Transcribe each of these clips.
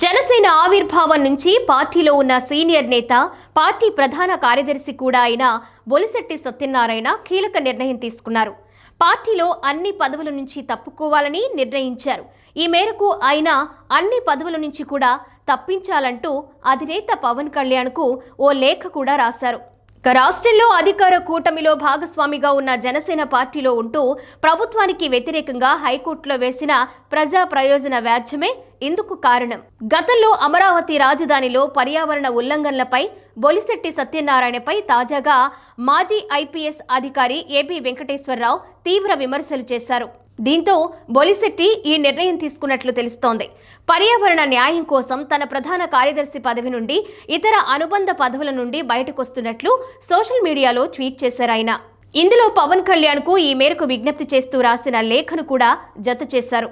జనసేన ఆవిర్భావం నుంచి పార్టీలో ఉన్న సీనియర్ నేత, పార్టీ ప్రధాన కార్యదర్శి కూడా అయిన బొలిశెట్టి సత్యనారాయణ కీలక నిర్ణయం తీసుకున్నారు. పార్టీలో అన్ని పదవుల నుంచి తప్పుకోవాలని నిర్ణయించారు. ఈ మేరకు ఆయన అన్ని పదవుల నుంచి కూడా తప్పించాలంటూ అధినేత పవన్ కళ్యాణ్కు ఓ లేఖ కూడా రాశారు. రాష్ట్రంలో అధికార కూటమిలో భాగస్వామిగా ఉన్న జనసేన పార్టీలో ఉంటూ ప్రభుత్వానికి వ్యతిరేకంగా హైకోర్టులో వేసిన ప్రజా ప్రయోజన వ్యాజ్యమే ఇందుకు కారణం. గతంలో అమరావతి రాజధానిలో పర్యావరణ ఉల్లంఘనలపై బొలిశెట్టి సత్యనారాయణపై తాజాగా మాజీ ఐపీఎస్ అధికారి ఏబీ వెంకటేశ్వరరావు తీవ్ర విమర్శలు చేశారు. దీంతో బొలిశెట్టి ఈ నిర్ణయం తీసుకున్నట్లు తెలుస్తోంది. పర్యావరణ న్యాయం కోసం తన ప్రధాన కార్యదర్శి పదవి నుండి ఇతర అనుబంధ పదవుల నుండి బయటకొస్తున్నట్లు సోషల్ మీడియాలో ట్వీట్ చేశారు ఆయన. ఇందులో పవన్ కళ్యాణ్కు ఈ మేరకు విజ్ఞప్తి చేస్తూ రాసిన లేఖను కూడా జత చేశారు.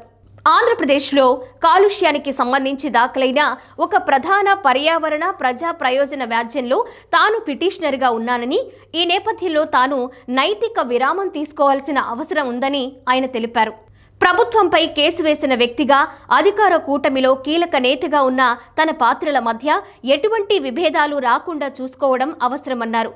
ఆంధ్రప్రదేశ్లో కాలుష్యానికి సంబంధించి దాఖలైన ఒక ప్రధాన పర్యావరణ ప్రజా ప్రయోజన వ్యాజ్యంలో తాను పిటిషనర్గా ఉన్నానని, ఈ నేపథ్యంలో తాను నైతిక విరామం తీసుకోవాల్సిన అవసరం ఉందని ఆయన తెలిపారు. ప్రభుత్వంపై కేసు వేసిన వ్యక్తిగా, అధికార కూటమిలో కీలక నేతగా ఉన్న తన పాత్రల మధ్య ఎటువంటి విభేదాలు రాకుండా చూసుకోవడం అవసరమన్నారు.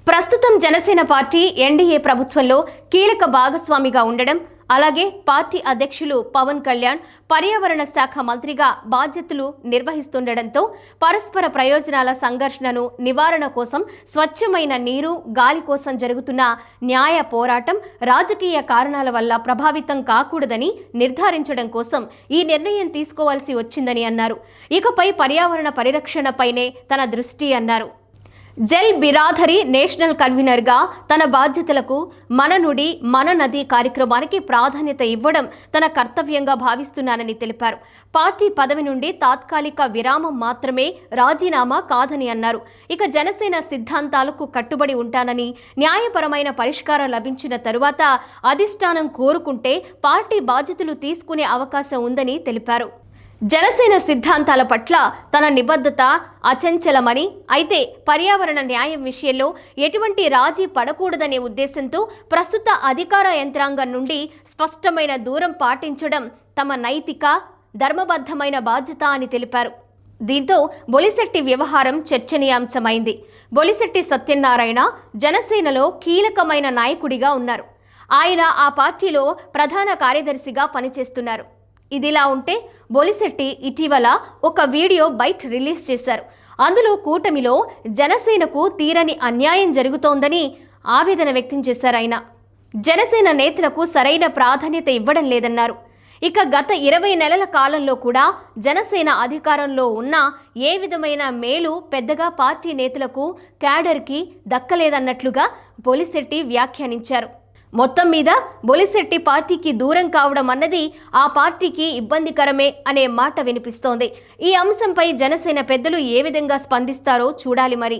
ప్రస్తుతం జనసేన పార్టీ ఎన్డీఏ ప్రభుత్వంలో కీలక భాగస్వామిగా ఉండడం, అలాగే పార్టీ అధ్యక్షులు పవన్ కళ్యాణ్ పర్యావరణ శాఖ మంత్రిగా బాధ్యతలు నిర్వహిస్తుండటంతో పరస్పర ప్రయోజనాల సంఘర్షణను నివారణ కోసం స్వచ్ఛమైన నీరు, గాలి కోసం జరుగుతున్న న్యాయ పోరాటం రాజకీయ కారణాల వల్ల ప్రభావితం కాకూడదని నిర్ధారించడం కోసం ఈ నిర్ణయం తీసుకోవాల్సి వచ్చిందని అన్నారు. ఇకపై పర్యావరణ పరిరక్షణపైనే తన దృష్టి అన్నారు. జల్ బిరాదరి నేషనల్ కన్వీనర్గా తన బాధ్యతలకు మన నుడి మన నది కార్యక్రమానికి ప్రాధాన్యత ఇవ్వడం తన కర్తవ్యంగా భావిస్తున్నానని తెలిపారు. పార్టీ పదవి నుండి తాత్కాలిక విరామం మాత్రమే, రాజీనామా కాదని అన్నారు. ఇక జనసేన సిద్ధాంతాలకు కట్టుబడి ఉంటానని, న్యాయపరమైన పరిష్కారం లభించిన తరువాత అధిష్టానం కోరుకుంటే పార్టీ బాధ్యతలు తీసుకునే అవకాశం ఉందని తెలిపారు. జనసేన సిద్ధాంతాల పట్ల తన నిబద్ధత అచంచలమని, అయితే పర్యావరణ న్యాయం విషయంలో ఎటువంటి రాజీ పడకూడదనే ఉద్దేశంతో ప్రస్తుత అధికార యంత్రాంగం నుండి స్పష్టమైన దూరం పాటించడం తమ నైతిక, ధర్మబద్ధమైన బాధ్యత అని తెలిపారు. దీంతో బొలిశెట్టి వ్యవహారం చర్చనీయాంశమైంది. బొలిశెట్టి సత్యనారాయణ జనసేనలో కీలకమైన నాయకుడిగా ఉన్నారు. ఆయన ఆ పార్టీలో ప్రధాన కార్యదర్శిగా పనిచేస్తున్నారు. ఇదిలా ఉంటే బొలిశెట్టి ఇటీవల ఒక వీడియో బయట రిలీజ్ చేశారు. అందులో కూటమిలో జనసేనకు తీరని అన్యాయం జరుగుతోందని ఆవేదన వ్యక్తం చేశారు ఆయన. జనసేన నేతలకు సరైన ప్రాధాన్యత ఇవ్వడం లేదన్నారు. ఇక గత 20 నెలల కాలంలో కూడా జనసేన అధికారంలో ఉన్న ఏ విధమైన మేలు పెద్దగా పార్టీ నేతలకు, క్యాడర్కి దక్కలేదన్నట్లుగా బొలిశెట్టి వ్యాఖ్యానించారు. మొత్తం మీద బొలిశెట్టి పార్టీకి దూరం కావడం అన్నది ఆ పార్టీకి ఇబ్బందికరమే అనే మాట వినిపిస్తోంది. ఈ అంశంపై జనసేన పెద్దలు ఏ విధంగా స్పందిస్తారో చూడాలి మరి.